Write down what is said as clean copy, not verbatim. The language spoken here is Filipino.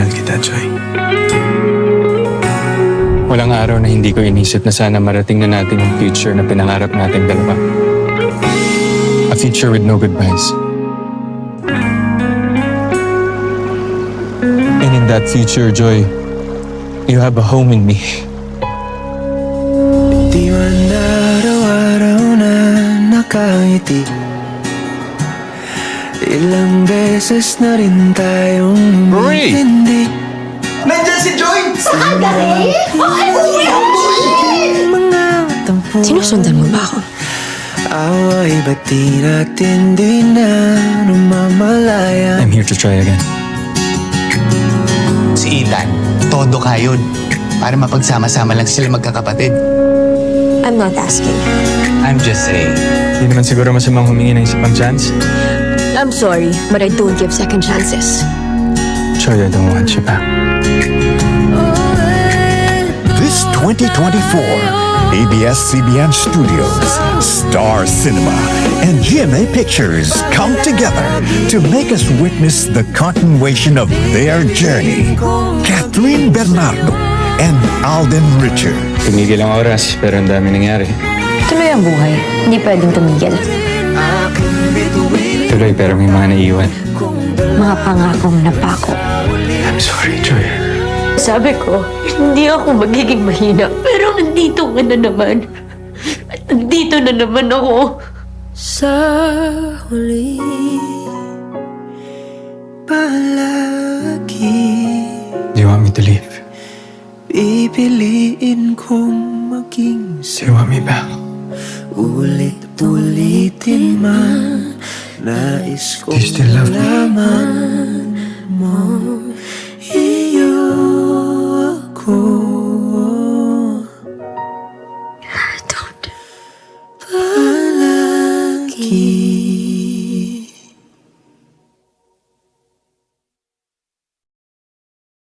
mahal kita, Joy. Walang araw na hindi ko inisip na sana marating na natin yung future na pinangarap natin dalawa. A future with no goodbyes. And in that future, Joy, you have a home in me. Di man araw-araw na nakangiti, ilang beses na rin tayong hindi. Nandyan si Joy! Saan galing? Mga tampuan, Sinusundan mo ba ako? away ba't di natin di na namamalayan? I'm here to try again. Si Ethan, todo kayod. Para mapagsama-sama lang sila magkakapatid. I'm not asking. I'm just saying. Hindi naman siguro masamang humingi ng isa pang chance. I'm sorry, but I don't give second chances. Joy, I don't want you back. This 2024, ABS-CBN Studios, Star Cinema, and GMA Pictures come together to make us witness the continuation of their journey. Kathleen Bernardo and Alden Richard. Tumigil ang oras, pero ang dami nangyari. Tuloy ang buhay. Hindi pwedeng tumigil. Tuloy, pero may mga naiiwan. Mga pangakong napako. I'm sorry, Joy. Sabi ko, hindi ako magiging mahina. Pero nandito ka na naman. At nandito na naman ako. Sa huli, Palagi Do you want me to leave? pipiliin kong maging Do you want me back? ulit-ulitin man. Nais ko Do you still love me? malaman mo, iyo ako. Don't. Palagi.